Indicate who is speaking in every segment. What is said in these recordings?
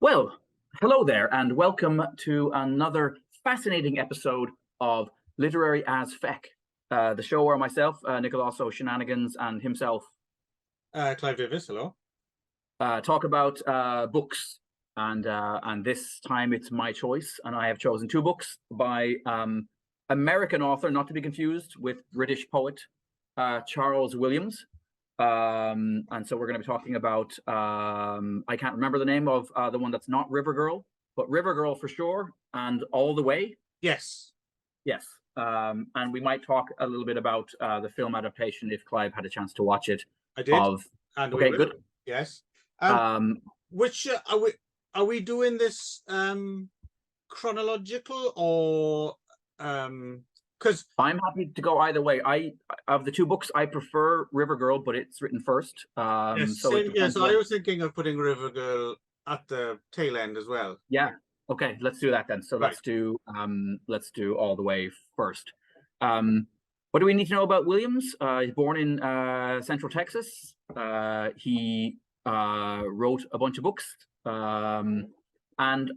Speaker 1: Well, hello there, and welcome to another fascinating episode of Literary as Feck, the show where myself, Nicolosso Shenanigans, and himself
Speaker 2: Cleif Davis, hello.
Speaker 1: talk about books. And this time it's my choice, and I have chosen two books by American author, not to be confused with British poet Charles Williams. And so we're going to be talking about, I can't remember the name of the one that's not River Girl, but River Girl for sure, and All the Way.
Speaker 2: Yes.
Speaker 1: Yes. And we might talk a little bit about the film adaptation if Clive had a chance to watch it.
Speaker 2: I did. And
Speaker 1: okay, good.
Speaker 2: Yes. Which are we doing this chronological or because
Speaker 1: I'm happy to go either way. Of the two books, I prefer River Girl, but it's written first.
Speaker 2: yes,
Speaker 1: so
Speaker 2: I was thinking of putting River Girl at the tail end as well.
Speaker 1: Yeah. Okay, let's do that then. So
Speaker 2: Right.
Speaker 1: let's do All the Way first. What do we need to know about Williams? He's born in Central Texas. He wrote a bunch of books, and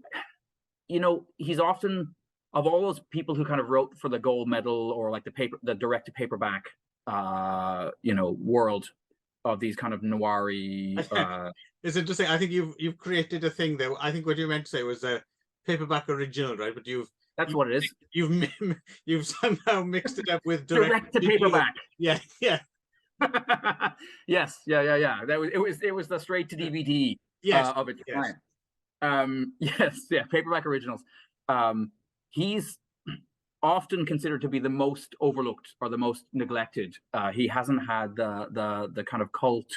Speaker 1: you know, he's often, of all those people who kind of wrote for the gold medal or like the direct to paperback world of these kind of noir-y
Speaker 2: It's interesting. I think you've created a thing there. I think what you meant to say was a paperback original, right? But
Speaker 1: that's what it is.
Speaker 2: You've somehow mixed it up with
Speaker 1: direct to paperback.
Speaker 2: Yeah.
Speaker 1: Yes, yeah. It was the straight to DVD of its time. Yes, paperback originals. He's often considered to be the most overlooked or the most neglected. He hasn't had the kind of cult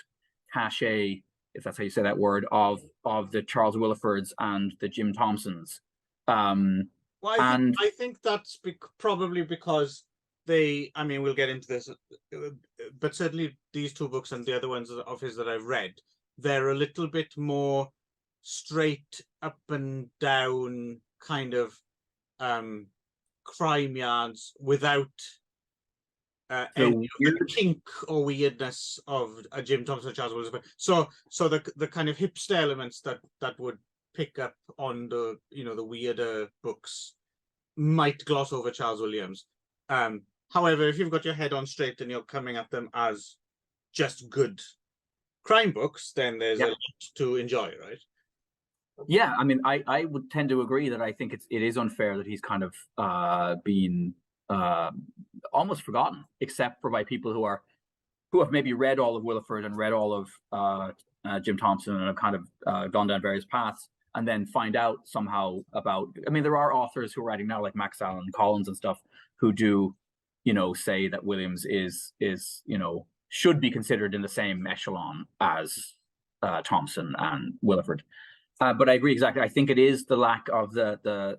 Speaker 1: cachet, if that's how you say that word, of the Charles Willifords and the Jim Thompsons.
Speaker 2: Well, I think that's probably because I mean, we'll get into this, but certainly these two books and the other ones of his that I've read, they're a little bit more straight up and down kind of crime yards without any kink or weirdness of a Jim Thompson or Charles Williams. So the kind of hipster elements that would pick up on the the weirder books might gloss over Charles Williams. However, if you've got your head on straight and you're coming at them as just good crime books, then there's a lot to enjoy, right?
Speaker 1: Yeah, I mean, I would tend to agree that I think it is unfair that he's kind of been almost forgotten, except for by people who have maybe read all of Williford and read all of Jim Thompson and have kind of gone down various paths, and then find out somehow about. I mean, there are authors who are writing now, like Max Allan Collins and stuff, who do, say that Williams is should be considered in the same echelon as Thompson and Williford. But I agree exactly. I think it is the lack of the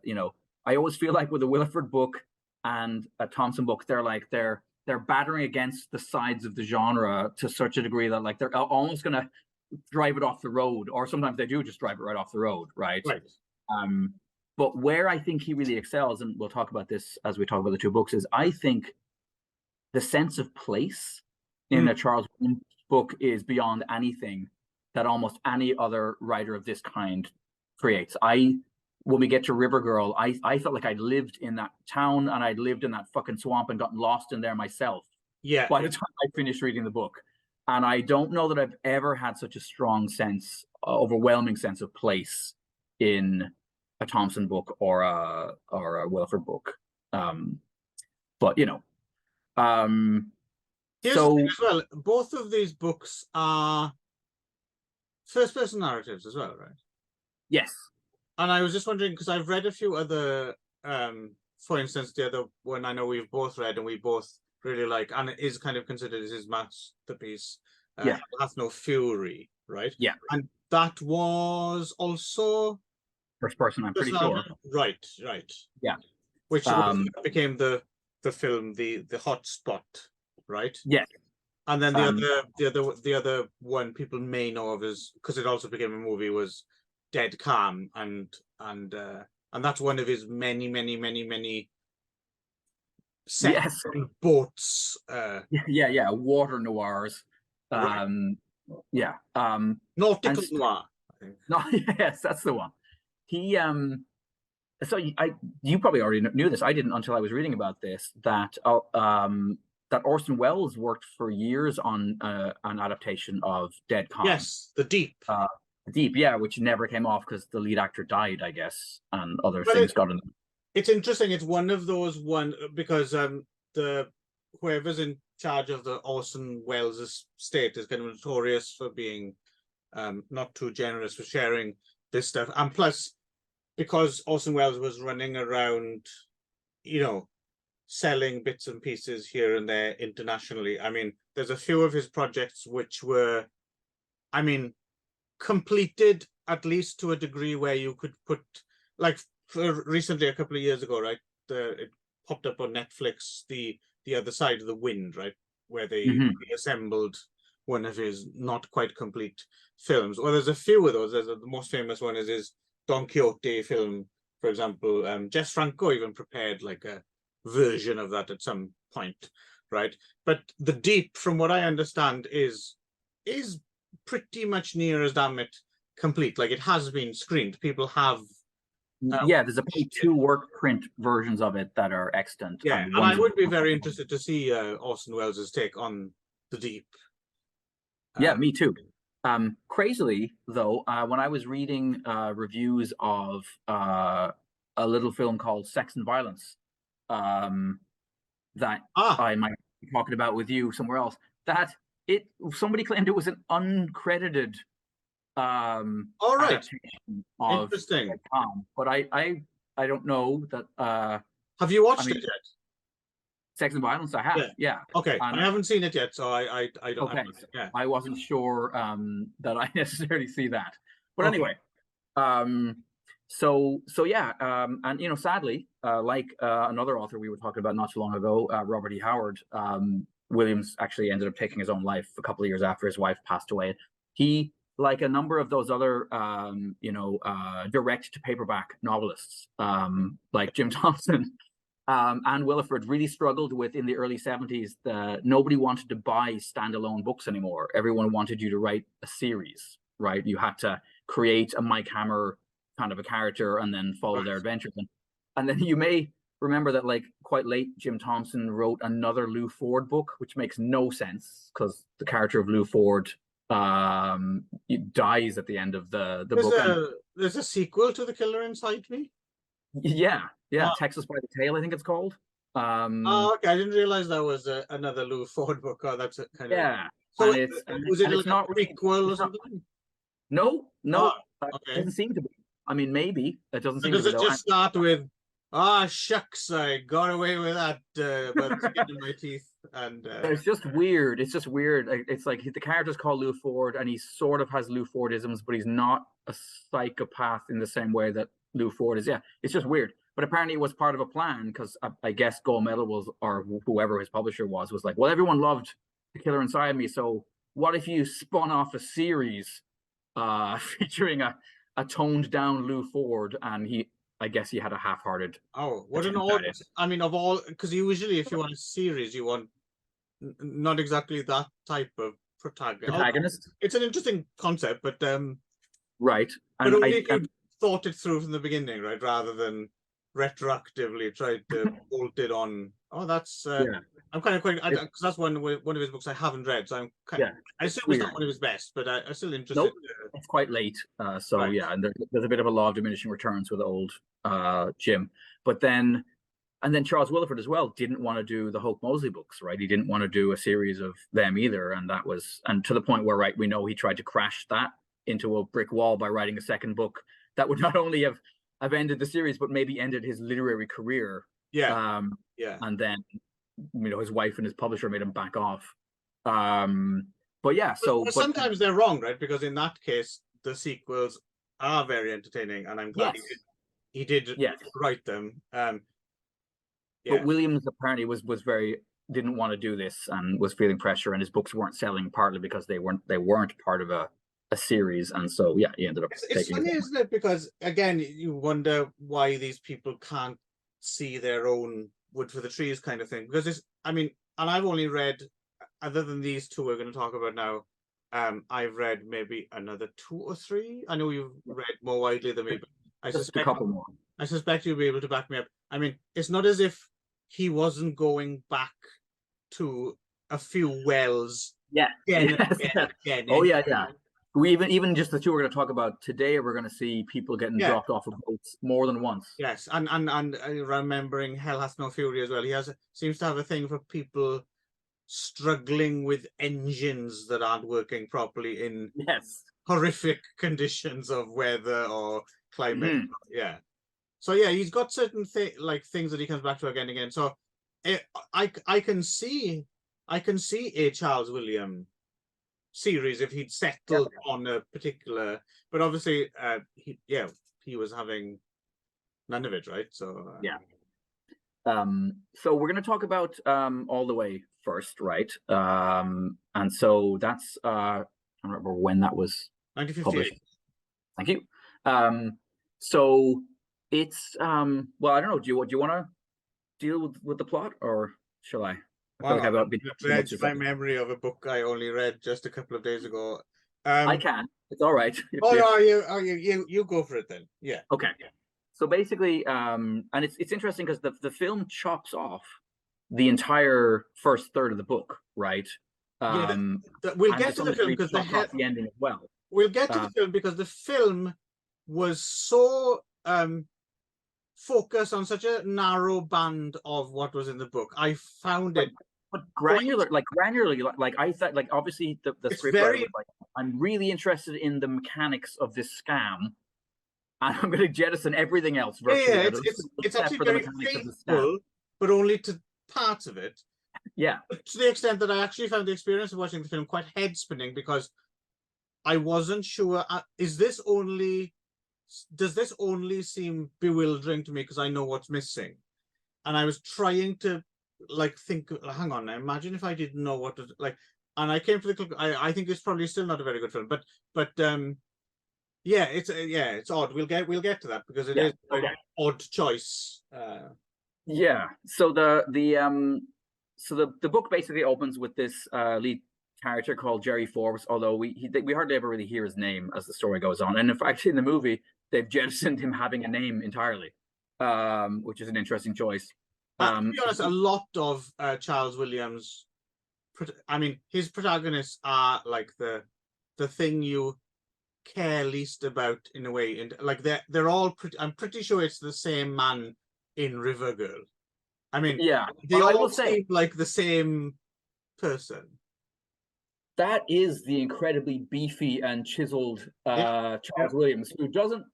Speaker 1: I always feel like with a Williford book and a Thompson book, they're battering against the sides of the genre to such a degree that like they're almost going to drive it off the road, or sometimes they do just drive it right off the road, right? But where I think he really excels, and we'll talk about this as we talk about the two books, is I think the sense of place in a Charles Williams book is beyond anything that almost any other writer of this kind creates. When we get to River Girl, I felt like I'd lived in that town and I'd lived in that fucking swamp and gotten lost in there myself.
Speaker 2: Yeah.
Speaker 1: By the time I finished reading the book. And I don't know that I've ever had such a strong sense, overwhelming sense of place in a Thompson book or a Williford book. But
Speaker 2: here's the thing as well. Both of these books are first-person narratives as well, right?
Speaker 1: Yes.
Speaker 2: And I was just wondering, because I've read a few other, for instance, the other one I know we've both read and we both really like, and it is kind of considered as his masterpiece, Hath No Fury, right?
Speaker 1: Yeah.
Speaker 2: And that was also
Speaker 1: first person, I'm pretty sure.
Speaker 2: Right.
Speaker 1: Yeah.
Speaker 2: Which became the film, the Hot Spot, right?
Speaker 1: Yeah.
Speaker 2: And then the other one people may know of is, because it also became a movie, was Dead Calm, and that's one of his many sets on boats.
Speaker 1: Water noirs.
Speaker 2: Right.
Speaker 1: Nautical
Speaker 2: noir, I think.
Speaker 1: No, yes, that's the one. he so you probably already knew this. I didn't until I was reading about this, that that Orson Welles worked for years on an adaptation of Dead Calm.
Speaker 2: Yes, The Deep.
Speaker 1: Deep, yeah, which never came off because the lead actor died, I guess, and other
Speaker 2: But
Speaker 1: things got in them.
Speaker 2: It's interesting. It's one of those because the whoever's in charge of the Orson Welles estate is kind of notorious for being not too generous for sharing this stuff, and plus because Orson Welles was running around, selling bits and pieces here and there internationally. I mean, there's a few of his projects which were, I mean, completed at least to a degree where you could put, like, recently, a couple of years ago, right? It popped up on Netflix, the Other Side of the Wind, right, where they reassembled one of his not quite complete films. Well, there's a few of those. The most famous one is his Don Quixote film, for example. Jess Franco even prepared like a version of that at some point, right? But The Deep, from what I understand, is pretty much near as damn it complete. Like, it has been screened. People have.
Speaker 1: Yeah, there's about 2 work print versions of it that are extant.
Speaker 2: Yeah, and I would be very interested to see Orson Welles' take on The Deep.
Speaker 1: Yeah, me too. Crazily, though, when I was reading reviews of a little film called Sex and Violence, that I might be talking about with you somewhere else, that somebody claimed it was an uncredited
Speaker 2: all right,
Speaker 1: adaptation of
Speaker 2: interesting.
Speaker 1: But I don't know that.
Speaker 2: Have you watched it yet?
Speaker 1: Sex and Violence, I have. Yeah.
Speaker 2: Okay, I haven't seen it yet, so I don't.
Speaker 1: Okay,
Speaker 2: yeah.
Speaker 1: I wasn't sure that I necessarily see that, but anyway, so yeah, and sadly, like another author we were talking about not too long ago, Robert E. Howard, Williams actually ended up taking his own life a couple of years after his wife passed away. He, like a number of those other, direct to paperback novelists, like Jim Thompson and Williford, really struggled with, in the early 70s, nobody wanted to buy standalone books anymore. Everyone wanted you to write a series, right? You had to create a Mike Hammer kind of a character and then follow their adventures. And then you may remember that, like, quite late, Jim Thompson wrote another Lou Ford book, which makes no sense because the character of Lou Ford dies at the end of the book.
Speaker 2: There's a sequel to The Killer Inside Me.
Speaker 1: Yeah, Texas by the Tail, I think it's called.
Speaker 2: Okay, I didn't realize that was another Lou Ford book. Oh, that's a kind of.
Speaker 1: So
Speaker 2: was it like a prequel or something?
Speaker 1: No,
Speaker 2: okay.
Speaker 1: It doesn't seem to be. I mean, maybe it doesn't seem.
Speaker 2: Does it just start with, shucks, I got away with that, but it's in my teeth, and
Speaker 1: it's just weird. It's just weird. It's like the character's called Lou Ford, and he sort of has Lou Fordisms, but he's not a psychopath in the same way that Lou Ford is. Yeah, it's just weird. But apparently it was part of a plan, because I guess Gold Medal was, or whoever his publisher was like, well, everyone loved The Killer Inside Me, so what if you spun off a series featuring a toned down Lou Ford? And I guess he had a half-hearted.
Speaker 2: Oh, what an odd! I mean, of all, because usually if you want a series, you want not exactly that type of protagonist. It's an interesting concept, but
Speaker 1: right.
Speaker 2: And but only if you thought it through from the beginning, right, rather than retroactively tried to bolt it on. Oh, that's I'm kind of quite, because that's one of his books I haven't read, so I'm kind of, I assume it's not one of his best, but I'm still interested.
Speaker 1: Nope, it's quite late, so right. Yeah, and there's a bit of a law of diminishing returns with old Jim. But then Charles Williford as well didn't want to do the Hoke Mosley books, right? He didn't want to do a series of them either, and to the point where, right, we know he tried to crash that into a brick wall by writing a second book that would not only have ended the series, but maybe ended his literary career. And then, his wife and his publisher made him back off. But yeah,
Speaker 2: but sometimes they're wrong, right? Because in that case, the sequels are very entertaining, and I'm glad he did write them.
Speaker 1: But Williams apparently didn't want to do this and was feeling pressure, and his books weren't selling, partly because they weren't part of a series, and so he ended up taking.
Speaker 2: It's funny, isn't it? Because again, you wonder why these people can't see their own wood for the trees kind of thing. Because and I've only read, other than these two we're going to talk about now, I've read maybe another 2 or 3. I know you've read more widely than me, but I
Speaker 1: Just a
Speaker 2: suspect
Speaker 1: couple more.
Speaker 2: I suspect you'll be able to back me up. I mean, it's not as if he wasn't going back to a few wells
Speaker 1: Yeah.
Speaker 2: again and
Speaker 1: Yes.
Speaker 2: again
Speaker 1: Yes.
Speaker 2: and again.
Speaker 1: Oh yeah, yeah. We even just the two we're going to talk about today, we're going to see people getting
Speaker 2: Yeah.
Speaker 1: dropped off of boats more than once.
Speaker 2: Yes, and remembering Hell Hath No Fury as well. He seems to have a thing for people struggling with engines that aren't working properly in
Speaker 1: Yes.
Speaker 2: horrific conditions of weather or climate.
Speaker 1: Mhm.
Speaker 2: Yeah. So yeah, he's got certain things that he comes back to again and again. So I can see a Charles William series if he'd settled on a particular, but obviously he was having none of it, right? So
Speaker 1: Yeah. So we're going to talk about All the Way first, right? And so that's I don't remember when that was
Speaker 2: 1958.
Speaker 1: published. Thank you. So it's well, I don't know. Do you want to deal with the plot, or shall I? I feel like I've been
Speaker 2: Dredge my memory of a book I only read just a couple of days ago.
Speaker 1: I can. It's all right.
Speaker 2: Oh no, you go for it then. Yeah.
Speaker 1: Okay. So basically, and it's interesting because the film chops off the entire first third of the book, right?
Speaker 2: We'll get to the film because
Speaker 1: the ending as well.
Speaker 2: We'll get to the film because the film was so focused on such a narrow band of what was in the book. I found it,
Speaker 1: but granularly, like I thought, like obviously the script writer was like, I'm really interested in the mechanics of this scam. And I'm going to jettison everything else virtually.
Speaker 2: Yeah, it's actually very faithful, but only to parts of it.
Speaker 1: Yeah.
Speaker 2: But to the extent that I actually found the experience of watching the film quite head spinning because I wasn't sure. Does this only seem bewildering to me because I know what's missing? And I was trying to think. Hang on, now imagine if I didn't know what to like. And I came to the. I think it's probably still not a very good film, but yeah, it's odd. We'll get to that because it is an odd choice.
Speaker 1: Yeah. So the book basically opens with this lead character called Jerry Forbes, although we hardly ever really hear his name as the story goes on. And in fact, in the movie, they've jettisoned him having a name entirely, which is an interesting choice.
Speaker 2: To be honest, a lot of Charles Williams, I mean, his protagonists are like the thing you care least about in a way, and like they're all I'm pretty sure it's the same man in River Girl. I mean,
Speaker 1: yeah,
Speaker 2: they all seem like the same person.
Speaker 1: That is the incredibly beefy and chiseled Charles Williams, who doesn't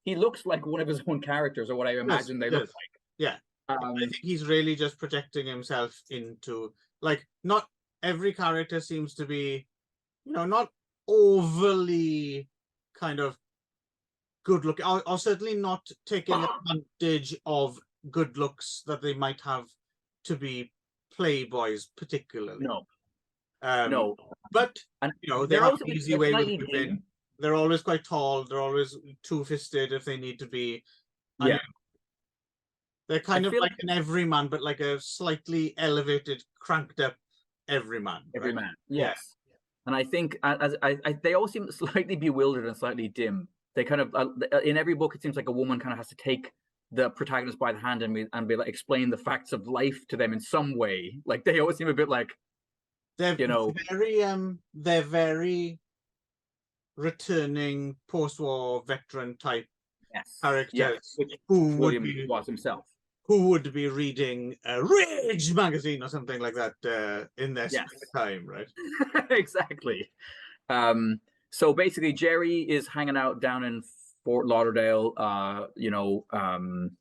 Speaker 1: he looks like one of his own characters, or what I imagine they look like.
Speaker 2: Yeah. I think he's really just projecting himself into not every character seems to be, not overly kind of good looking, or certainly not taking advantage of good looks that they might have to be playboys particularly.
Speaker 1: No,
Speaker 2: but they have an easy way with women. They're always quite tall. They're always two-fisted if they need to be. They're kind of like an everyman, but like a slightly elevated, cranked up everyman.
Speaker 1: Everyman, yes. And I think they all seem slightly bewildered and slightly dim. They kind of in every book, it seems like a woman kind of has to take the protagonist by the hand and be like, explain the facts of life to them in some way. Like they always seem a bit like
Speaker 2: they're very returning post-war veteran type characters who
Speaker 1: William was himself.
Speaker 2: Who would be reading a Rage magazine or something like that in their time, right?
Speaker 1: Exactly. So basically, Jerry is hanging out down in Fort Lauderdale, and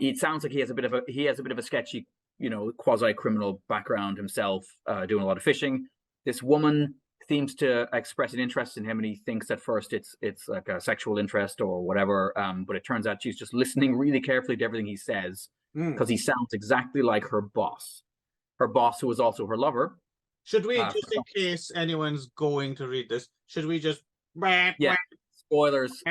Speaker 1: it sounds like he has a bit of a sketchy, quasi-criminal background himself, doing a lot of fishing. This woman seems to express an interest in him, and he thinks at first it's like a sexual interest or whatever. But it turns out she's just listening really carefully to everything he says because he sounds exactly like her boss, who was also her lover.
Speaker 2: Should we, just in case anyone's going to read this, should we just
Speaker 1: spoilers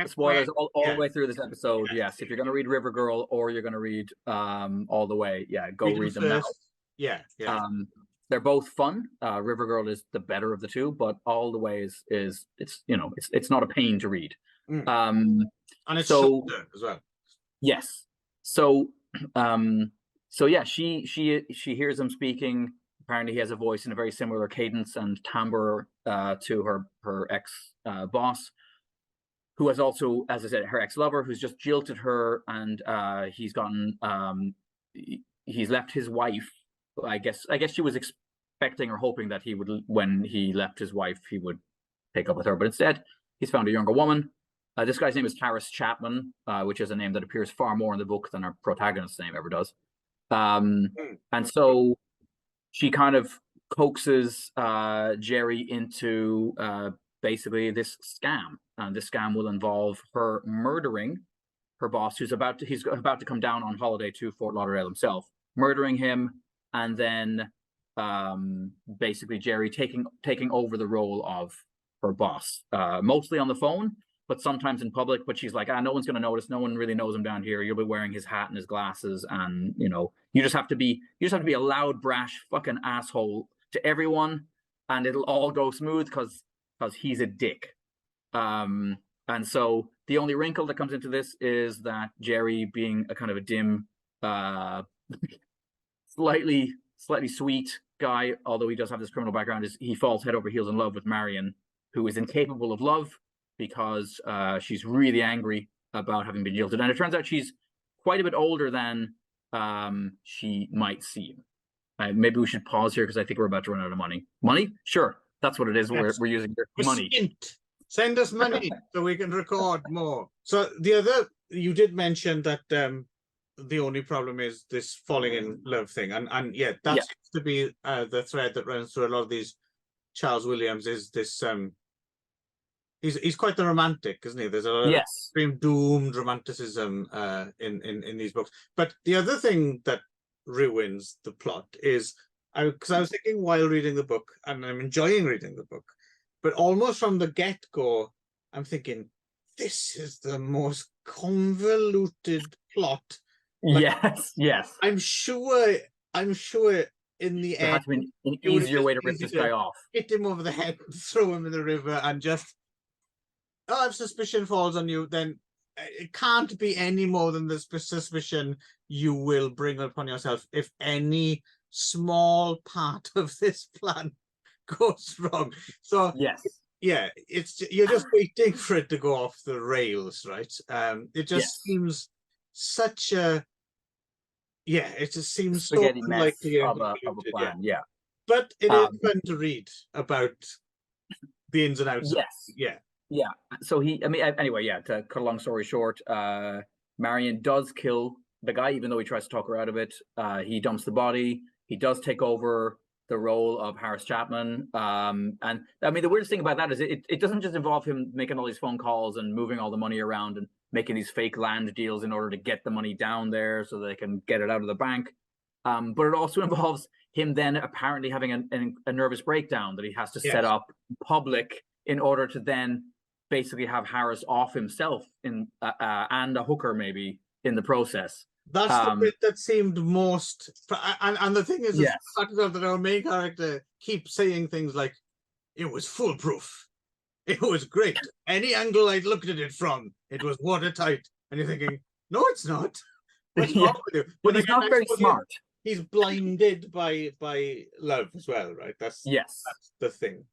Speaker 1: all the way through this episode? Yes, if you're going to read River Girl or you're going to read All the Way, go read them now. they're both fun. River Girl is the better of the two, but all the way is it's not a pain to read.
Speaker 2: And it's
Speaker 1: so
Speaker 2: shorter as well.
Speaker 1: yes, so so yeah, she hears him speaking. Apparently, he has a voice in a very similar cadence and timbre to her ex boss, who has also, as I said, her ex lover, who's just jilted her, and he's gotten he's left his wife. I guess she was expecting or hoping that he would, when he left his wife, he would pick up with her, but instead he's found a younger woman. This guy's name is Harris Chapman, which is a name that appears far more in the book than our protagonist's name ever does. And so she kind of coaxes Jerry into basically this scam, and this scam will involve her murdering her boss, he's about to come down on holiday to Fort Lauderdale himself, murdering him, and then basically Jerry taking over the role of her boss, mostly on the phone, but sometimes in public. But she's like, no one's going to notice. No one really knows him down here. You'll be wearing his hat and his glasses, and you just have to be a loud, brash, fucking asshole to everyone, and it'll all go smooth because he's a dick. And so the only wrinkle that comes into this is that Jerry, being a kind of a dim, slightly sweet guy, although he does have this criminal background, he falls head over heels in love with Marion, who is incapable of love because she's really angry about having been jilted. And it turns out she's quite a bit older than she might seem. Maybe we should pause here because I think we're about to run out of money. Money? Sure. That's what it is. Yes. We're using money.
Speaker 2: Send us money so we can record more. So the other, you did mention that the only problem is this falling in love thing. And yeah, that seems to be the thread that runs through a lot of these Charles Williams, is this he's quite the romantic, isn't he? There's a lot of extreme doomed romanticism in these books. But the other thing that ruins the plot is, because I was thinking while reading the book, and I'm enjoying reading the book, but almost from the get-go, I'm thinking, this is the most convoluted plot.
Speaker 1: Yes.
Speaker 2: I'm sure in the end,
Speaker 1: there has to be an easier way to rip this guy off.
Speaker 2: Hit him over the head, throw him in the river, and just, if suspicion falls on you, then it can't be any more than the suspicion you will bring upon yourself if any small part of this plan goes wrong. So it's you're just waiting for it to go off the rails, right? It just seems such a it just seems
Speaker 1: spaghetti
Speaker 2: so
Speaker 1: mess
Speaker 2: unlikely
Speaker 1: of a plan.
Speaker 2: But it is fun to read about the ins and outs.
Speaker 1: So anyway, to cut a long story short, Marion does kill the guy, even though he tries to talk her out of it. He dumps the body. He does take over the role of Harris Chapman. And I mean, the weirdest thing about that is it doesn't just involve him making all these phone calls and moving all the money around and making these fake land deals in order to get the money down there so they can get it out of the bank. But it also involves him then apparently having a nervous breakdown that he has to set up in public in order to then basically have Harris off himself and a hooker maybe in the process.
Speaker 2: That's the bit that seemed most, and the thing is, the fact that our main character keeps saying things like, "It was foolproof, it was great. Any angle I looked at it from, it was watertight." And you're thinking, "No, it's not. What's wrong with you?"
Speaker 1: But he's not very smart.
Speaker 2: He's blinded by love as well, right? That's the thing.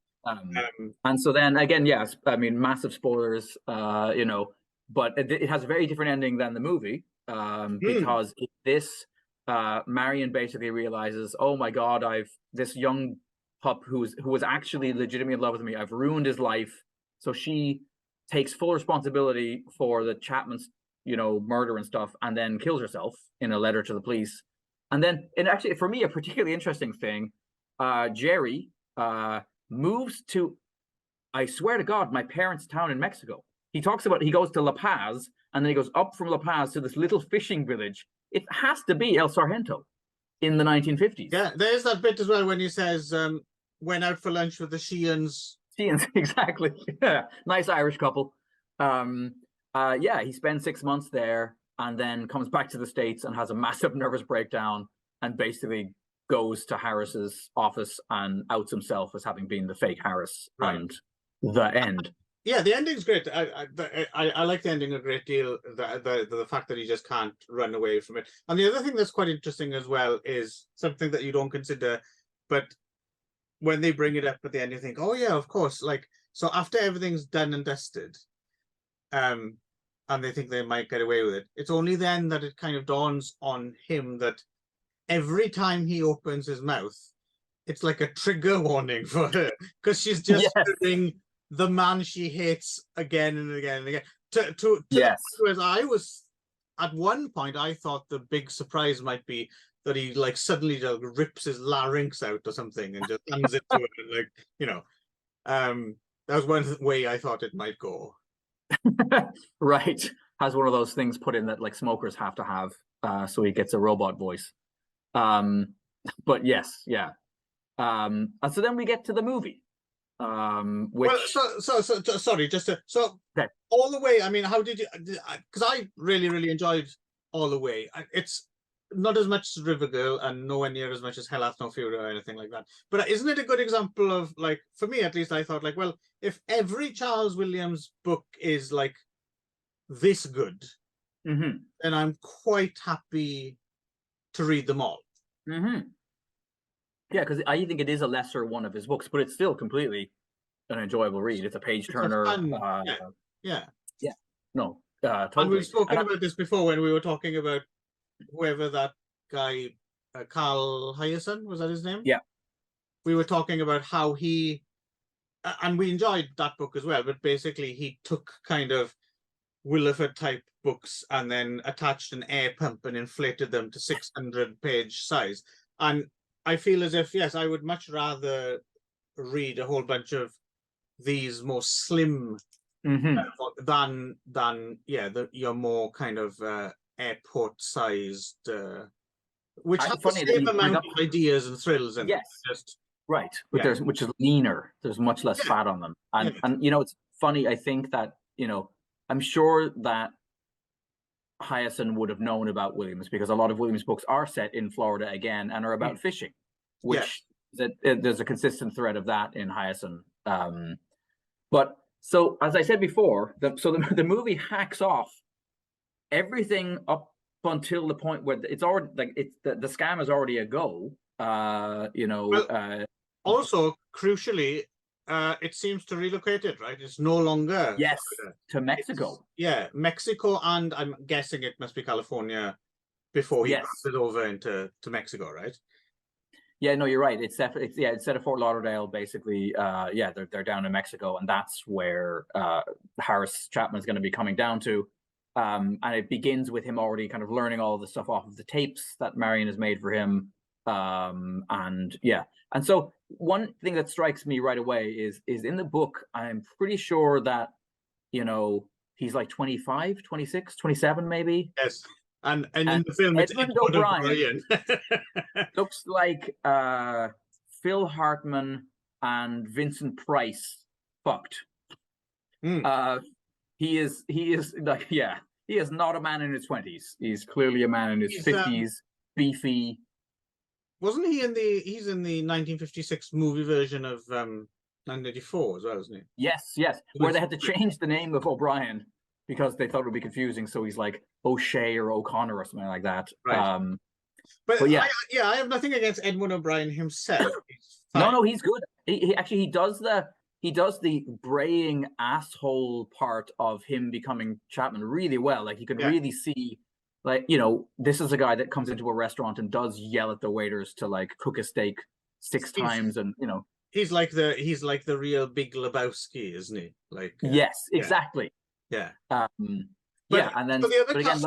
Speaker 1: And so then again, I mean, massive spoilers, but it has a very different ending than the movie. Because this Marion basically realizes, oh my god, this young pup who was actually legitimately in love with me, I've ruined his life. So she takes full responsibility for the Chapman's murder and stuff, and then kills herself in a letter to the police. And then, and actually for me, a particularly interesting thing, Jerry moves to, I swear to God, my parents' town in Mexico. He talks about, he goes to La Paz, and then he goes up from La Paz to this little fishing village. It has to be El Sargento in the 1950s.
Speaker 2: Yeah, there's that bit as well when he says, went out for lunch with the Sheeans.
Speaker 1: Sheeans, exactly. Yeah, nice Irish couple. He spends 6 months there and then comes back to the States and has a massive nervous breakdown and basically goes to Harris's office and outs himself as having been the fake Harris,
Speaker 2: Right.
Speaker 1: and the end.
Speaker 2: Yeah, the ending's great. I like the ending a great deal. The fact that he just can't run away from it. And the other thing that's quite interesting as well is something that you don't consider, but when they bring it up at the end, you think, oh yeah, of course. Like, so after everything's done and dusted, and they think they might get away with it, it's only then that it kind of dawns on him that every time he opens his mouth, it's like a trigger warning for her, because she's just doing the man she hates again and again and again.
Speaker 1: Yes.
Speaker 2: Whereas I was, at one point, I thought the big surprise might be that he like suddenly just rips his larynx out or something and just hands it to her, like, you know. That was one way I thought it might go.
Speaker 1: Right. Has one of those things put in that like smokers have to have, so he gets a robot voice. But yes, yeah. And so then we get to the movie. Which...
Speaker 2: Well, so sorry, just to, so
Speaker 1: okay.
Speaker 2: All the Way. I mean, how did you? Because I really enjoyed All the Way. It's not as much as Rivergirl and nowhere near as much as Hell Hath No Fury or anything like that. But isn't it a good example of, like, for me at least, I thought like, well, if every Charles Williams book is like this good, then I'm quite happy to read them all.
Speaker 1: Yeah, because I think it is a lesser one of his books, but it's still completely an enjoyable read. It's a page turner.
Speaker 2: Yeah.
Speaker 1: No, totally.
Speaker 2: And we've spoken about this before when we were talking about whoever that guy, Carl Hyacin, was that his name?
Speaker 1: Yeah.
Speaker 2: We were talking about how he, and we enjoyed that book as well, but basically he took kind of Williford type books and then attached an air pump and inflated them to 600-page size. And I feel as if, yes, I would much rather read a whole bunch of these more slim than your more kind of airport sized, which has the same amount of ideas and thrills in
Speaker 1: just right, but which is leaner. There's much less fat on them, and you know, it's funny. I think that, you know, I'm sure that Hyacin would have known about Williams, because a lot of Williams books are set in Florida again and are about fishing, which there's a consistent thread of that in Hyacin. But so, as I said before, the movie hacks off everything up until the point where it's already like the scam is already a go. You know. Well,
Speaker 2: also, crucially, it seems to relocate it, right? It's no longer
Speaker 1: to Mexico.
Speaker 2: Mexico, and I'm guessing it must be California before he passes it over into Mexico, right?
Speaker 1: Yeah, no, you're right. It's definitely instead of Fort Lauderdale, basically, they're down in Mexico, and that's where Harris Chapman is going to be coming down to. And it begins with him already kind of learning all of the stuff off of the tapes that Marion has made for him. And so one thing that strikes me right away is in the book, I'm pretty sure that, you know, he's like 25, 26, 27 maybe.
Speaker 2: Yes. And in the film, it's
Speaker 1: Edmund O'Brien looks like Phil Hartman and Vincent Price fucked. He is like, he is not a man in his 20s. He's clearly a man in his 50s, beefy.
Speaker 2: Wasn't he he's in the 1956 movie version of 1984 as well, isn't he?
Speaker 1: Yes, where they had to change the name of O'Brien because they thought it would be confusing. So he's like O'Shea or O'Connor or something like that.
Speaker 2: Right. But I have nothing against Edmund O'Brien himself.
Speaker 1: No, he's good. He does the braying asshole part of him becoming Chapman really well. Like, you could really see, like, you know, this is a guy that comes into a restaurant and does yell at the waiters to like cook a steak 6 times, and you know, he's like
Speaker 2: the real Big Lebowski, isn't he? Like
Speaker 1: yes, exactly.
Speaker 2: Yeah.
Speaker 1: And then but again,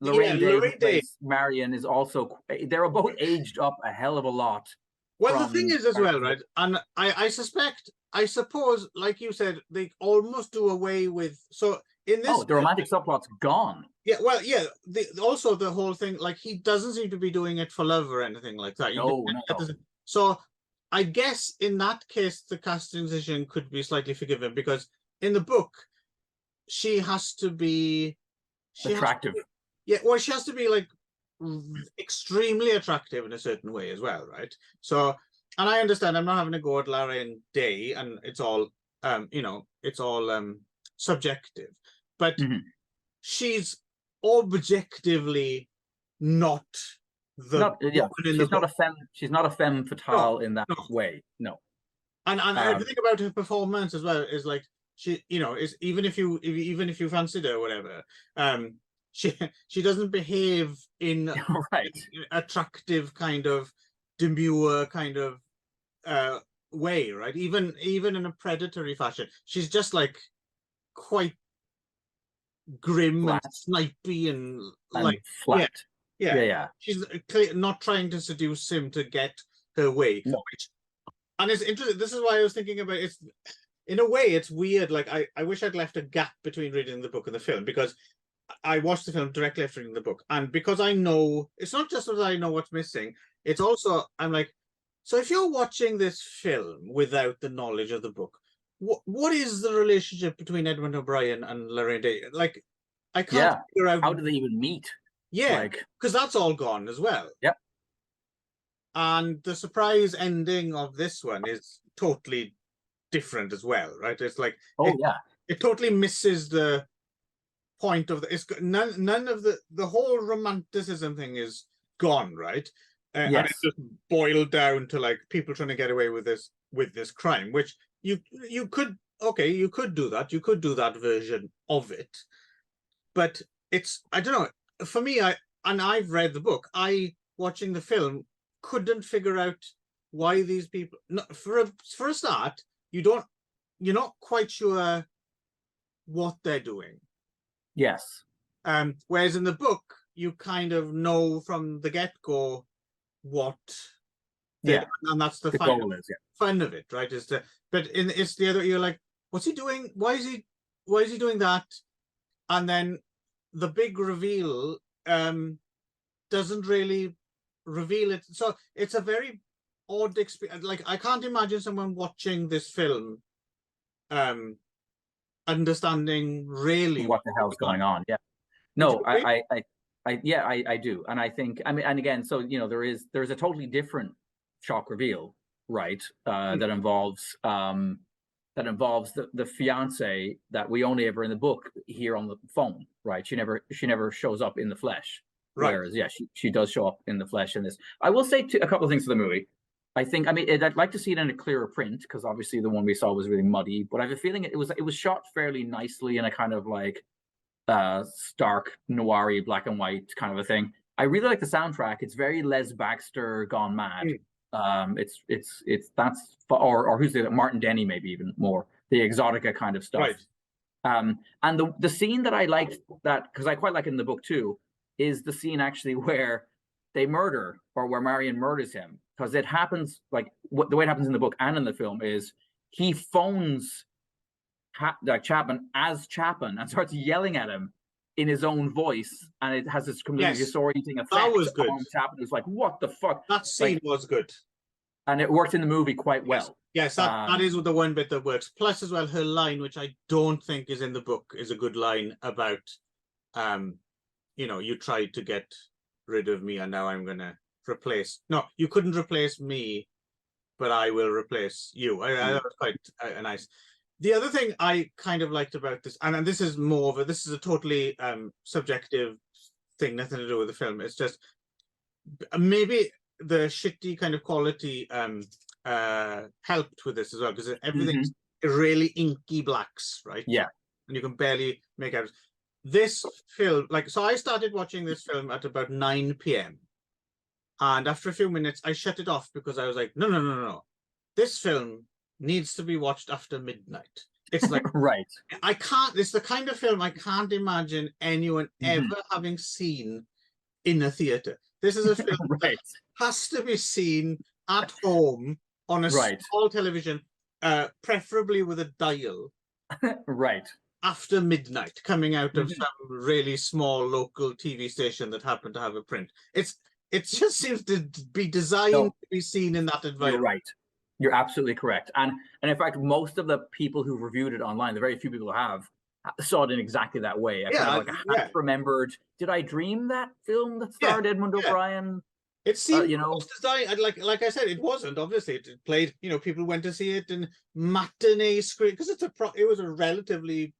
Speaker 1: Lorraine Davis, Marion is also, they're both aged up a hell of a lot.
Speaker 2: Well, the thing is as well, right? And I suppose, like you said, they almost do away with, so in this
Speaker 1: the romantic subplot's gone.
Speaker 2: Yeah, well, yeah. Also the whole thing, like, he doesn't seem to be doing it for love or anything like that.
Speaker 1: No.
Speaker 2: So I guess in that case, the casting decision could be slightly forgiven, because in the book, she has to be
Speaker 1: attractive.
Speaker 2: She has to be like extremely attractive in a certain way as well, right? So, and I understand I'm not having a go at Lorraine Day, and it's all it's all subjective, but she's objectively not the
Speaker 1: Not yeah,
Speaker 2: woman in the book.
Speaker 1: she's not a femme fatale in that way. No.
Speaker 2: And everything about her performance as well is like she, is even if you fancied her or whatever, she doesn't behave in
Speaker 1: right
Speaker 2: attractive kind of demure kind of way, right? Even in a predatory fashion, she's just like quite grim
Speaker 1: flat.
Speaker 2: and snipey and like
Speaker 1: flat.
Speaker 2: Yeah. She's not trying to seduce him to get her way.
Speaker 1: No.
Speaker 2: And it's interesting. This is why I was thinking about it. In a way, it's weird. Like I wish I'd left a gap between reading the book and the film, because I watched the film directly after reading the book, and because I know it's not just that I know what's missing. It's also I'm like, so if you're watching this film without the knowledge of the book, what is the relationship between Edmund O'Brien and Lorraine Day? Like, I can't figure out
Speaker 1: how do they even meet.
Speaker 2: Yeah, because that's all gone as well.
Speaker 1: Yep.
Speaker 2: And the surprise ending of this one is totally different as well, right? It's like, it totally misses the point of the. It's none of the whole romanticism thing is gone, right? And it's just boiled down to like people trying to get away with this crime, which you could do that. You could do that version of it, but it's, I don't know. For me, I've read the book. Watching the film, couldn't figure out why these people. For a start, you're not quite sure what they're doing.
Speaker 1: Yes.
Speaker 2: Whereas in the book, you kind of know from the get-go what. And that's the fun
Speaker 1: goal is,
Speaker 2: fun of it, right? But it's the other. You're like, what's he doing? Why is he doing that? And then the big reveal doesn't really reveal it. So it's a very odd experience. Like, I can't imagine someone watching this film understanding really
Speaker 1: what the hell's going on. Yeah. No, I do. And I think, I mean, and again, so there's a totally different shock reveal, right? That involves the fiance that we only ever in the book hear on the phone, right? She never shows up in the flesh. Right. Whereas, she does show up in the flesh in this. I will say a couple of things for the movie. I think, I'd like to see it in a clearer print, because obviously the one we saw was really muddy. But I have a feeling it was shot fairly nicely in a kind of like stark noir-y black and white kind of a thing. I really like the soundtrack. It's very Les Baxter gone mad. That's or who's the Martin Denny, maybe even more the Exotica kind of stuff. Right. And the scene that I liked, that because I quite like it in the book too, is the scene actually where they murder, or where Marion murders him, because it happens like the way it happens in the book and in the film is he phones Chapman as Chapman and starts yelling at him in his own voice, and it has this completely disorienting effect.
Speaker 2: That was good.
Speaker 1: Chapman was like, "What the fuck?"
Speaker 2: That scene was good,
Speaker 1: and it worked in the movie quite well.
Speaker 2: Yes, that is the one bit that works. Plus, as well, her line, which I don't think is in the book, is a good line about, you tried to get rid of me, and now I'm gonna replace. No, you couldn't replace me, but I will replace you. I that was quite nice. The other thing I kind of liked about this, and this is this is a totally subjective thing, nothing to do with the film. It's just maybe the shitty kind of quality helped with this as well, because everything's really inky blacks, right?
Speaker 1: Yeah,
Speaker 2: and you can barely make out. This film, so I started watching this film at about 9 p.m. and after a few minutes, I shut it off because I was like, no. This film needs to be watched after midnight. It's like,
Speaker 1: right.
Speaker 2: It's the kind of film I can't imagine anyone ever having seen in a theater. This is a film that has to be seen at home on a small television, preferably with a dial.
Speaker 1: Right.
Speaker 2: After midnight, coming out of some really small local TV station that happened to have a print. It just seems to be designed to be seen in that environment.
Speaker 1: You're right. You're absolutely correct. And in fact, most of the people who reviewed it online, the very few people who have, saw it in exactly that way. I kind of like half remembered. Did I dream that film that starred Edmund O'Brien?
Speaker 2: It seemed
Speaker 1: you know,
Speaker 2: like I said, it wasn't. Obviously, it played. You know, people went to see it in matinee screen because it was a relatively,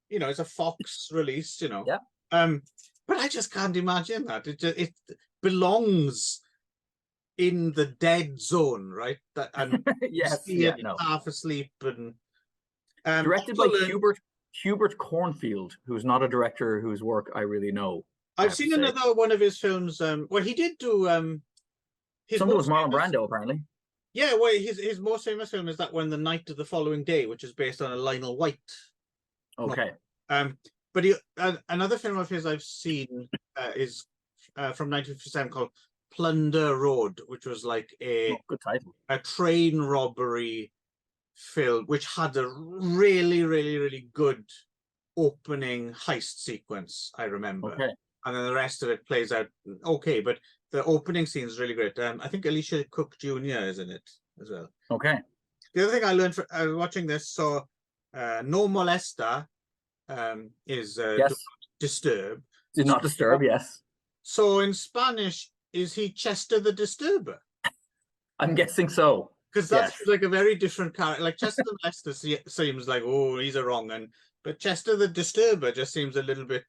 Speaker 2: you know, it's a Fox release. You know, but I just can't imagine that it belongs in the dead zone, right? That and see it half asleep and
Speaker 1: directed by Hubert Cornfield, who's not a director whose work I really know.
Speaker 2: I've seen another one of his films. Well, he did do
Speaker 1: something with Marlon Brando, apparently.
Speaker 2: Yeah, well, his most famous film is that one, The Night of the Following Day, which is based on a Lionel White.
Speaker 1: Okay.
Speaker 2: But another film of his I've seen is from 1957 called Plunder Road, which was like
Speaker 1: good title.
Speaker 2: A train robbery film, which had a really, really, really good opening heist sequence, I remember.
Speaker 1: Okay.
Speaker 2: And then the rest of it plays out okay, but the opening scene is really great. I think Alicia Cook Jr. is in it as well.
Speaker 1: Okay.
Speaker 2: The other thing I learned from watching this, so No Molesta is Disturb.
Speaker 1: Did not disturb, yes.
Speaker 2: So in Spanish, is he Chester the Disturber?
Speaker 1: I'm guessing so.
Speaker 2: Because that's like a very different character. Like Chester the Molester seems like, oh, he's a wrong one. But Chester the Disturber just seems a little bit,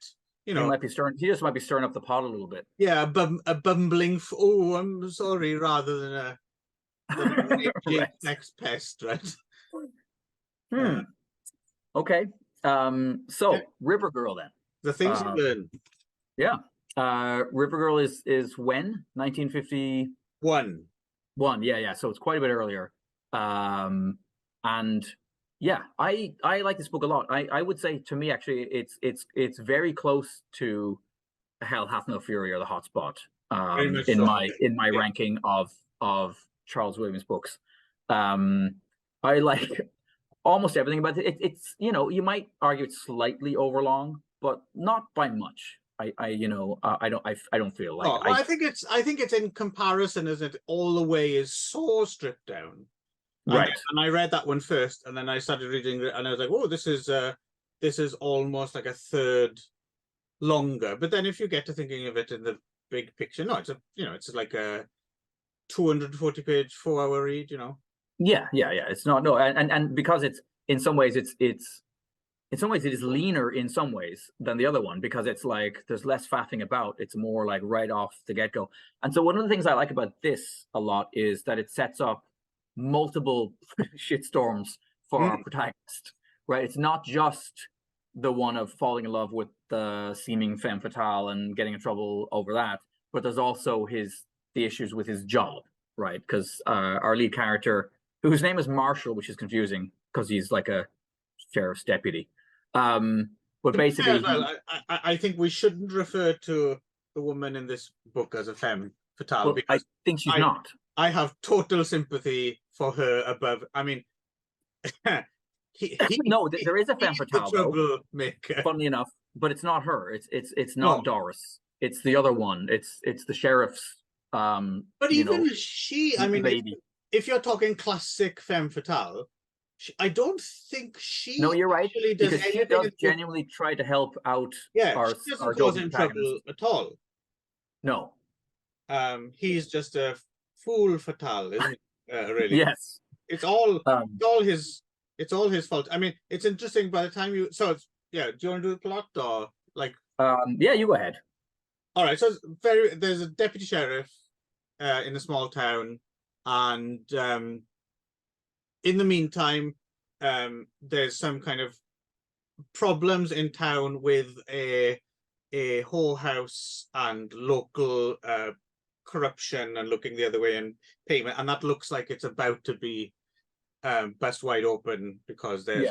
Speaker 2: you know,
Speaker 1: he just might be stirring up the pot a little bit.
Speaker 2: Yeah, a bumbling. Oh, I'm sorry, rather than a next pest, right?
Speaker 1: Okay. So River Girl then.
Speaker 2: The things you learn.
Speaker 1: Yeah. River Girl is when? 1951. Yeah. So it's quite a bit earlier. And yeah, I like this book a lot. I would say, to me, actually, it's very close to Hell Hath No Fury or The Hot Spot in my ranking of Charles Williams books. I like almost everything about it. It's, you know, you might argue it's slightly overlong, but not by much. I don't feel like.
Speaker 2: I think it's in comparison, isn't it? All the Way is so stripped down.
Speaker 1: Right.
Speaker 2: And I read that one first, and then I started reading it, and I was like, "Oh, this is almost like a third longer." But then, if you get to thinking of it in the big picture, no, it's like a 240-page 4-hour read. You know.
Speaker 1: Yeah. It's not and because it's in some ways it is leaner in some ways than the other one, because it's like there's less faffing about. It's more like right off the get-go. And so one of the things I like about this a lot is that it sets up multiple shitstorms for our protagonist, right? It's not just the one of falling in love with the seeming femme fatale and getting in trouble over that, but there's also the issues with his job, right? Because our lead character, whose name is Marshall, which is confusing because he's like a sheriff's deputy, but basically,
Speaker 2: I think we shouldn't refer to the woman in this book as a femme fatale, because
Speaker 1: I think she's not.
Speaker 2: I have total sympathy for her above. I mean,
Speaker 1: no, there is a femme fatale,
Speaker 2: troublemaker.
Speaker 1: Funnily enough, but it's not her. It's not Doris. It's the other one. It's the sheriff's.
Speaker 2: But even she, I mean, if you're talking classic femme fatale, I don't think she.
Speaker 1: No, you're right. Because she does genuinely try to help out.
Speaker 2: Yeah, she doesn't cause him trouble at all.
Speaker 1: No.
Speaker 2: He's just a fool fatale, isn't he? Really?
Speaker 1: Yes.
Speaker 2: It's all his fault. I mean, it's interesting. By the time do you want to do the plot or like?
Speaker 1: Yeah, you go ahead.
Speaker 2: All right. So there's a deputy sheriff in a small town, and in the meantime, there's some kind of problems in town with a whorehouse and local corruption and looking the other way and payment, and that looks like it's about to be bust wide open because there's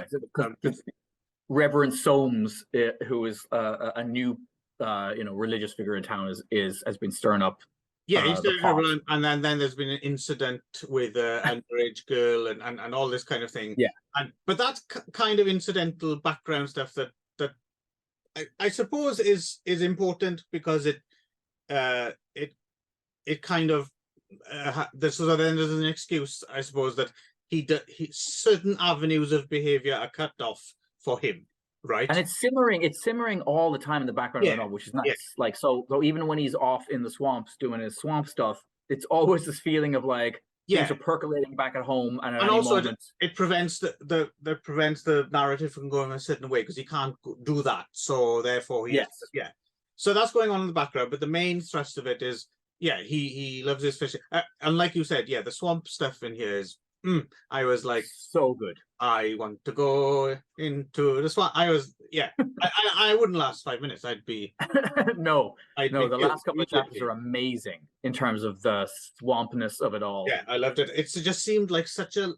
Speaker 1: Reverend Soames, who is a new religious figure in town, has been stirring up.
Speaker 2: Yeah, he's doing trouble, and then there's been an incident with an underage girl and all this kind of thing.
Speaker 1: Yeah,
Speaker 2: but that's kind of incidental background stuff that I suppose is important, because it kind of there's an excuse, I suppose, that he certain avenues of behavior are cut off for him, right?
Speaker 1: And it's simmering all the time in the background of
Speaker 2: Yeah,
Speaker 1: the novel, which is
Speaker 2: yeah,
Speaker 1: nice. Like, so even when he's off in the swamps doing his swamp stuff, it's always this feeling of like things
Speaker 2: yeah.
Speaker 1: are percolating back at home, and at
Speaker 2: And
Speaker 1: any
Speaker 2: also
Speaker 1: moment,
Speaker 2: it prevents the prevents the narrative from going a certain way because he can't do that. So therefore he has,
Speaker 1: yes.
Speaker 2: yeah. So that's going on in the background, but the main thrust of it is, yeah, he loves his fishing. And like you said, yeah, the swamp stuff in here is, I was like,
Speaker 1: So good.
Speaker 2: I want to go into the swamp. I was, yeah, I wouldn't last 5 minutes.
Speaker 1: No,
Speaker 2: I'd
Speaker 1: no,
Speaker 2: be
Speaker 1: the
Speaker 2: killed
Speaker 1: last couple of chapters are
Speaker 2: immediately.
Speaker 1: amazing in terms of the swampness of it all.
Speaker 2: Yeah, I loved it. It just seemed like such a,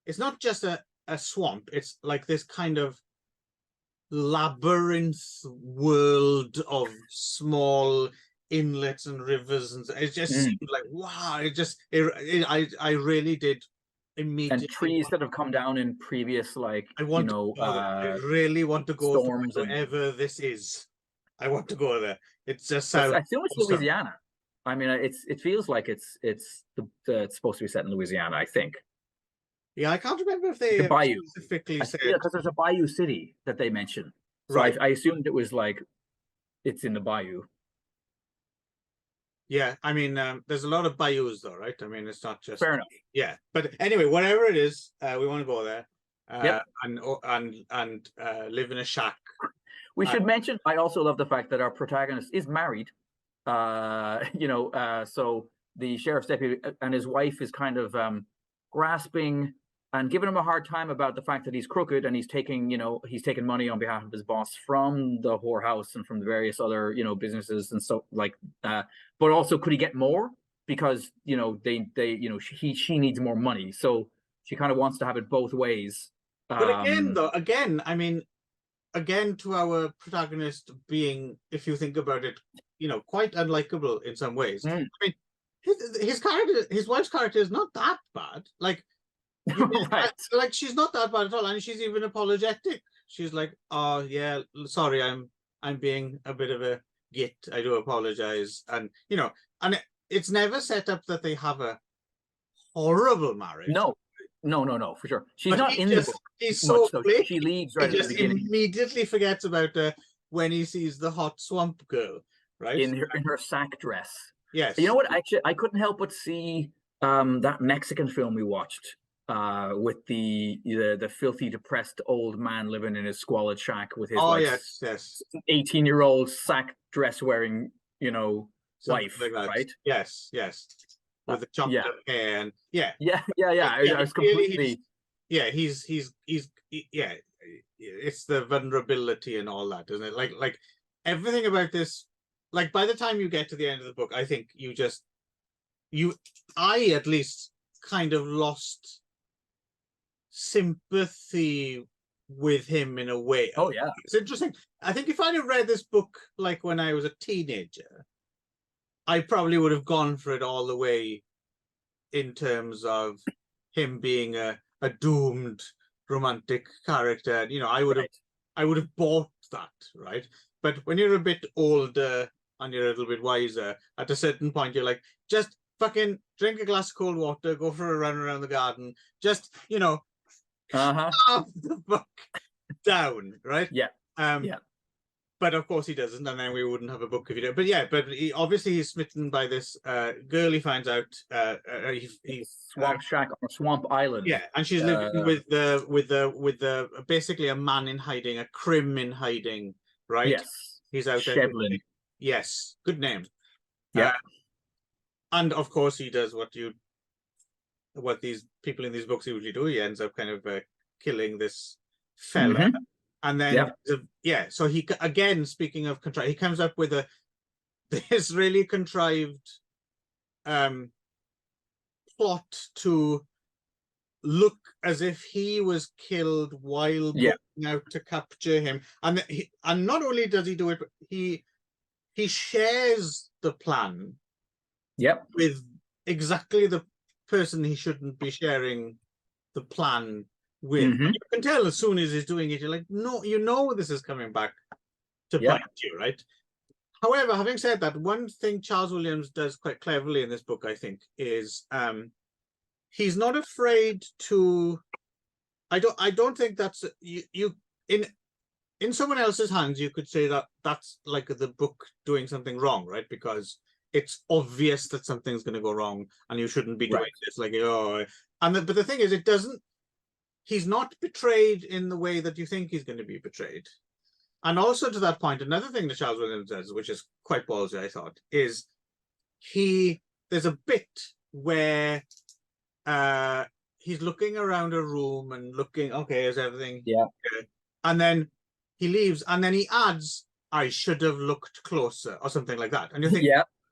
Speaker 2: it's not just a swamp. It's like this kind of labyrinth world of small inlets and rivers, and it just
Speaker 1: Mm.
Speaker 2: seemed like, wow, I really did
Speaker 1: And
Speaker 2: immediately
Speaker 1: trees that have come down in previous, like,
Speaker 2: I want to go there. I really want to go to
Speaker 1: storms, and
Speaker 2: wherever this is. I want to go there. It just
Speaker 1: that's,
Speaker 2: sounds
Speaker 1: I assume it's
Speaker 2: awesome.
Speaker 1: Louisiana. I mean, it feels like it's supposed to be set in Louisiana, I think.
Speaker 2: Yeah, I can't remember if they
Speaker 1: The bayou.
Speaker 2: specifically said,
Speaker 1: Yeah, because there's a bayou city that they mention. So
Speaker 2: right.
Speaker 1: I assumed it was like it's in the bayou.
Speaker 2: Yeah, I mean, there's a lot of bayous though, right? I mean, it's not just,
Speaker 1: Fair enough.
Speaker 2: yeah. But anyway, whatever it is, we want to go there,
Speaker 1: Yep.
Speaker 2: and live in a shack.
Speaker 1: We should mention, I also love the fact that our protagonist is married. So the sheriff's deputy and his wife is kind of grasping and giving him a hard time about the fact that he's crooked, and he's taking money on behalf of his boss from the whorehouse and from the various other, businesses and so, like, but also, could he get more? Because, she needs more money. So she kind of wants to have it both ways.
Speaker 2: But again, I mean, again, to our protagonist being, if you think about it, quite unlikable in some ways. I mean, his character, his wife's character is not that bad. Like,
Speaker 1: right.
Speaker 2: like she's not that bad at all, and she's even apologetic. She's like, "Oh yeah, sorry, I'm being a bit of a git. I do apologize." And and it's never set up that they have a horrible marriage.
Speaker 1: No, for sure. She's
Speaker 2: But
Speaker 1: not in the book
Speaker 2: he's
Speaker 1: much,
Speaker 2: so
Speaker 1: though.
Speaker 2: quick.
Speaker 1: She leaves
Speaker 2: He
Speaker 1: right at the
Speaker 2: just
Speaker 1: beginning
Speaker 2: immediately forgets about when he sees the hot swamp girl, right?
Speaker 1: in her sack dress.
Speaker 2: Yes.
Speaker 1: You know what? Actually, I couldn't help but see that Mexican film we watched with the filthy, depressed old man living in his squalid shack with his
Speaker 2: yes
Speaker 1: 18-year-old sack dress wearing
Speaker 2: Something
Speaker 1: wife,
Speaker 2: like that.
Speaker 1: right?
Speaker 2: Yes with the chopped up hair, and yeah.
Speaker 1: I was completely
Speaker 2: he's yeah, it's the vulnerability and all that, isn't it? Like everything about this, like by the time you get to the end of the book, I think I at least kind of lost sympathy with him in a way.
Speaker 1: Oh yeah,
Speaker 2: it's interesting. I think if I'd have read this book like when I was a teenager, I probably would have gone for it all the way in terms of him being a doomed romantic character. I would have bought that, right? But when you're a bit older and you're a little bit wiser, at a certain point you're like, just fucking drink a glass of cold water, go for a run around the garden, just calm the fuck down, right?
Speaker 1: Yeah.
Speaker 2: But of course he doesn't, and then we wouldn't have a book if he did. But yeah, obviously he's smitten by this girl. He finds out he's
Speaker 1: swamp shack on a swamp island.
Speaker 2: Yeah, and she's living with the basically a man in hiding, a crim in hiding, right?
Speaker 1: Yes,
Speaker 2: he's out there.
Speaker 1: Shevlin.
Speaker 2: Yes, good name.
Speaker 1: Yeah,
Speaker 2: and of course he does what these people in these books usually do. He ends up kind of killing this fella. And then, so he, again, speaking of contrived, he comes up with this really contrived plot to look as if he was killed while going out to capture him. And not only does he do it, but he shares the plan with exactly the person he shouldn't be sharing the plan with. You can tell as soon as he's doing it, you're like, no, this is coming back to bite you, right? However, having said that, one thing Charles Williams does quite cleverly in this book, I think, is he's not afraid to. I don't think that's in someone else's hands, you could say that that's like the book doing something wrong, right? Because it's obvious that something's going to go wrong and you shouldn't be doing this. Like, oh, but the thing is, it doesn't, he's not betrayed in the way that you think he's going to be betrayed. And also to that point, another thing that Charles Williams does, which is quite ballsy, I thought, is there's a bit where he's looking around a room and looking, okay, is everything good? And then he leaves, and then he adds, I should have looked closer, or something like that. And you think,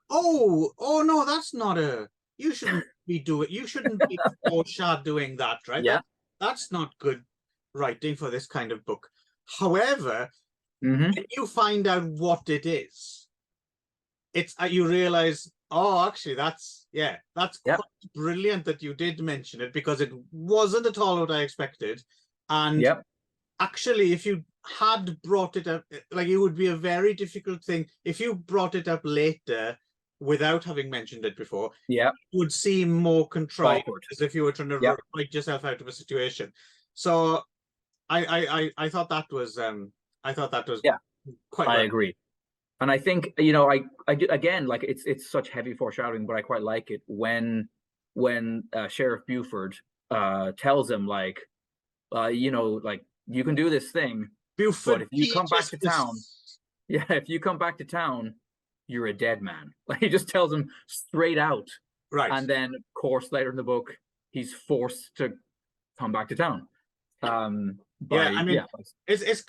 Speaker 2: oh no, that's not you shouldn't be foreshadowing that, right? That's not good writing for this kind of book. However, when you find out what it is, it's you realize, oh, actually, that's quite brilliant that you did mention it, because it wasn't at all what I expected. And actually, if you had brought it up, like, it would be a very difficult thing if you brought it up later without having mentioned it before. It would seem more contrived, as if you were trying to write yourself out of a situation. So I thought that was quite.
Speaker 1: I agree. And I think, you know, I do, again, like, it's such heavy foreshadowing, but I quite like it when Sheriff Buford tells him, like, you know, like, you can do this thing, Buford, but if you come back to town, if you come back to town, you're a dead man. Like, he just tells him straight out.
Speaker 2: Right.
Speaker 1: And then, of course, later in the book, he's forced to come back to town. I mean,
Speaker 2: it's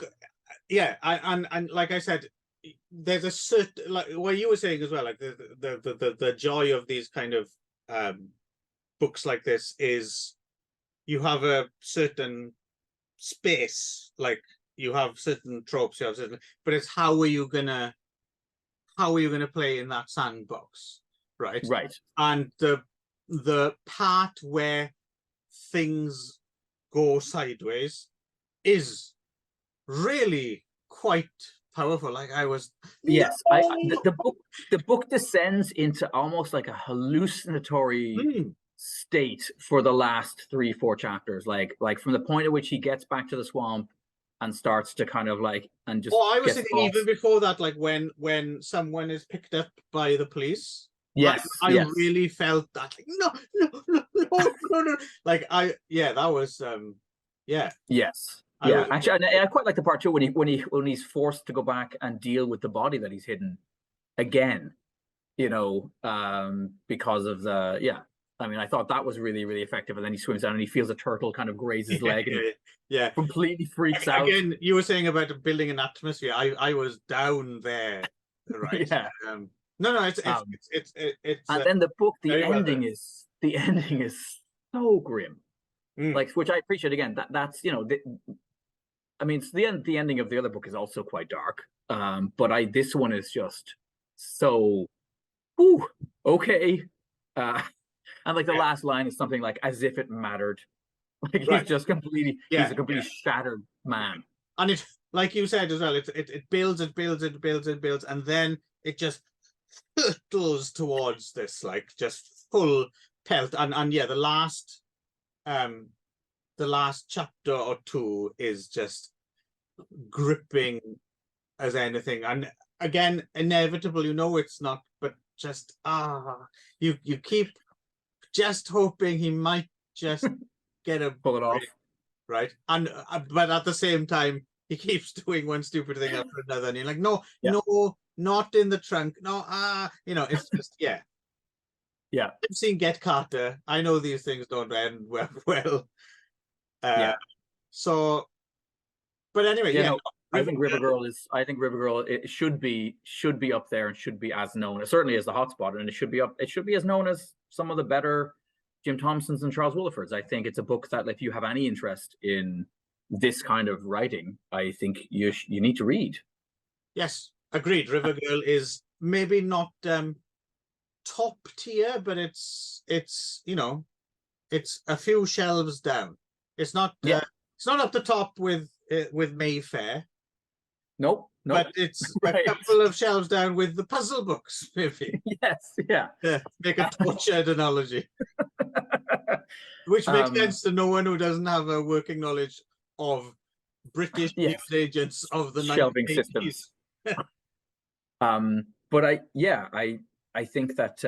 Speaker 2: and like I said, there's a certain, like what you were saying as well, like the joy of these kind of books like this is you have a certain space, like you have certain tropes, but it's how are you gonna play in that sandbox, right? And the part where things go sideways is really quite powerful. Like, I was the book descends into almost like a hallucinatory state for the last 3-4 chapters, like from the point at which he gets back to the swamp and starts to kind of like, and just I was thinking even before that, like when someone is picked up by the police. I really felt that, like, no. Like, that was
Speaker 1: actually, I quite like the part too when he's forced to go back and deal with the body that he's hidden again, you know, because of the I mean, I thought that was really, really effective. And then he swims down and he feels a turtle kind of graze his leg, and completely freaks out.
Speaker 2: Again, you were saying about building an atmosphere. I was down there, right? No, it's
Speaker 1: and then the book, the ending is so grim, like, which I appreciate. Again, that's, you know, I mean, it's the ending of the other book is also quite dark, but this one is just so, okay. And like the last line is something like, as if it mattered. Like, he's just completely, he's a completely shattered man.
Speaker 2: And it, like you said as well, it builds, and then it just hurtles towards this, like, just full pelt. And the last chapter or two is just gripping as anything. And again, inevitable, you know it's not, but just you keep just hoping he might just get a
Speaker 1: pull it off,
Speaker 2: right? And but at the same time, he keeps doing one stupid thing after another, and you're like, no, not in the trunk, no, you know, it's just I've seen Get Carter. I know these things don't end well. So, but anyway,
Speaker 1: I think River Girl it should be up there and should be as known, certainly as the hotspot, and it should be as known as some of the better Jim Thompsons and Charles Willifords. I think it's a book that, if you have any interest in this kind of writing, I think you need to read.
Speaker 2: Yes, agreed. River Girl is maybe not top tier, but it's you know, it's a few shelves down. It's not it's not up the top with Mayfair.
Speaker 1: Nope.
Speaker 2: But it's a couple of shelves down with the puzzle books, maybe. Make a tortured analogy. Which makes sense to no one who doesn't have a working knowledge of British
Speaker 1: Yes.
Speaker 2: news agents of the
Speaker 1: Shelving
Speaker 2: 1980s.
Speaker 1: systems. But I think that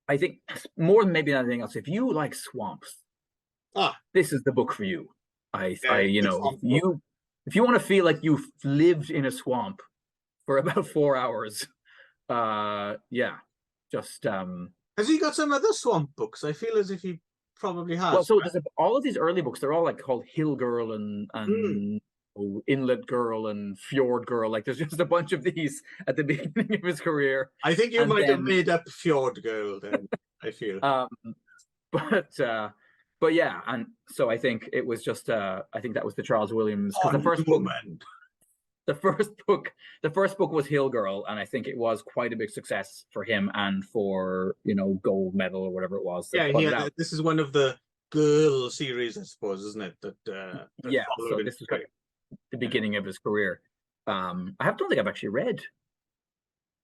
Speaker 1: I think more than maybe anything else, if you like swamps, this is the book for you. You know, if you want to feel like you've lived in a swamp for about 4 hours, yeah, just
Speaker 2: Has he got some other swamp books? I feel as if he probably has.
Speaker 1: well, so there's all of these early books. They're all like called Hill Girl and Inlet Girl and Fjord Girl. Like there's just a bunch of these at the beginning of his career.
Speaker 2: I think you might have made up Fjord Girl then. I feel.
Speaker 1: But yeah, and so I think it was just I think that was the Charles Williams, because the first book was Hill Girl, and I think it was quite a big success for him and for, you know, gold medal or whatever it was.
Speaker 2: Yeah, this is one of the girl series, I suppose, isn't it? That
Speaker 1: yeah, so this was kind of the beginning of his career. I don't think I've actually read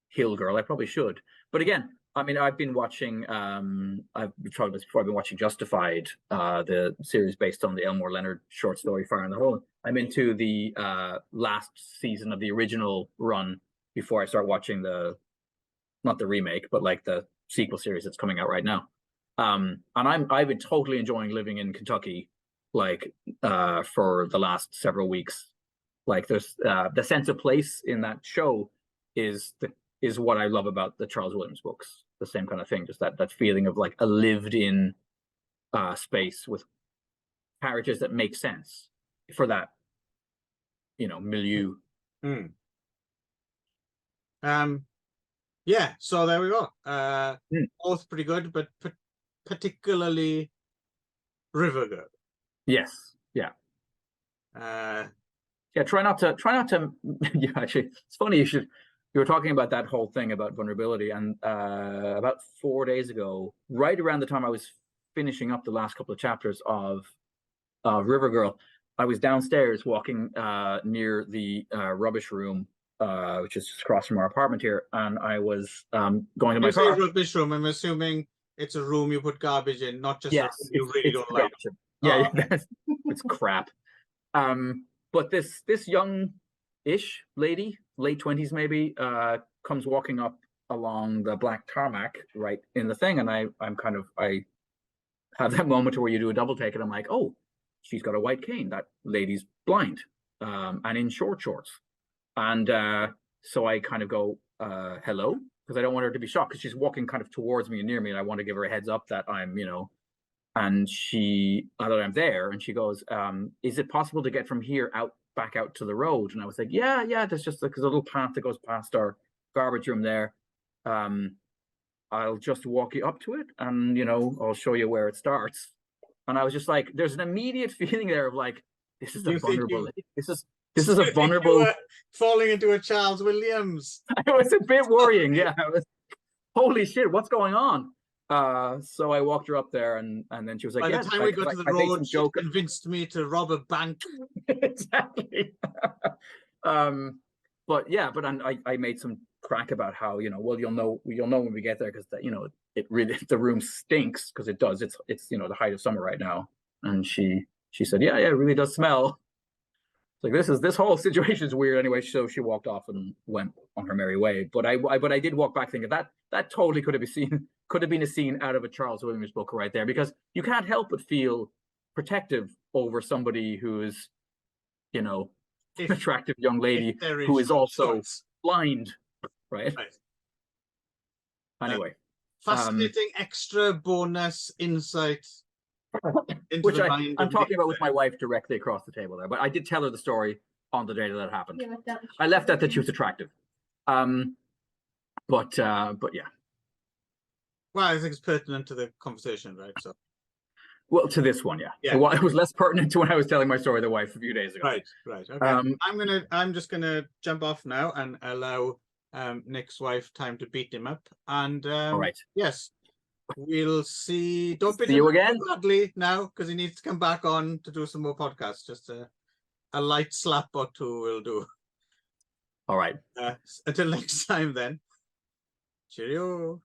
Speaker 1: Hill Girl. I probably should, but again, I mean, I've been watching. I've tried this before. I've been watching Justified, the series based on the Elmore Leonard short story Fire in the Hole. I'm into the last season of the original run before I start watching not the remake, but like the sequel series that's coming out right now. And I've been totally enjoying living in Kentucky, like for the last several weeks. Like there's the sense of place in that show is what I love about the Charles Williams books. The same kind of thing, just that feeling of like a lived-in space with characters that make sense for that, you know, milieu.
Speaker 2: Yeah, so there we go. Both pretty good, but particularly River Girl.
Speaker 1: Yes, yeah. Yeah, try not to yeah, actually, it's funny you were talking about that whole thing about vulnerability, and about 4 days ago, right around the time I was finishing up the last couple of chapters of River Girl, I was downstairs walking near the rubbish room, which is just across from our apartment here, and I was going to my car.
Speaker 2: Rubbish room, I'm assuming it's a room you put garbage in, not just a room you really don't like.
Speaker 1: Yeah, it's crap. But this young-ish lady, late 20s maybe, comes walking up along the black tarmac right in the thing, and I have that moment where you do a double take, and I'm like, oh, she's got a white cane. That lady's blind, and in short shorts. And so I kind of go, hello, because I don't want her to be shocked, because she's walking kind of towards me and near me, and I want to give her a heads up that I'm, you know, and that I'm there. And she goes, is it possible to get from here back out to the road? And I was like, yeah, there's just like a little path that goes past our garbage room there. I'll just walk you up to it, and, you know, I'll show you where it starts. And I was just like, there's an immediate feeling there of like, this is a vulnerable. This is a vulnerable.
Speaker 2: Falling into a Charles Williams.
Speaker 1: It was a bit worrying. Yeah, holy shit, what's going on? So I walked her up there, and then she was like,
Speaker 2: by the time we got to the road, she convinced me to rob a bank.
Speaker 1: Exactly. But I made some crack about how, you know, well, you'll know when we get there, because you know, it really, the room stinks, because it does. It's you know, the height of summer right now. And she said, yeah, it really does smell. Like, this whole situation is weird anyway. So she walked off and went on her merry way. But I did walk back thinking that totally could have been a scene out of a Charles Williams book right there, because you can't help but feel protective over somebody who is, you know, an attractive young lady who is also blind, right? Anyway,
Speaker 2: fascinating extra bonus insight.
Speaker 1: Which I'm talking about with my wife directly across the table there, but I did tell her the story on the day that happened. Yeah, I left that she was attractive, but yeah.
Speaker 2: Well, I think it's pertinent to the conversation, right? So,
Speaker 1: well, to this one, yeah. It was less pertinent to when I was telling my story to the wife a few days ago.
Speaker 2: Right. Okay. I'm just gonna jump off now and allow Nick's wife time to beat him up, and
Speaker 1: all right.
Speaker 2: Yes. We'll see. Don't beat
Speaker 1: see you again
Speaker 2: badly now, because he needs to come back on to do some more podcasts. Just a light slap or two will do.
Speaker 1: All right.
Speaker 2: Until next time, then. Cheerio.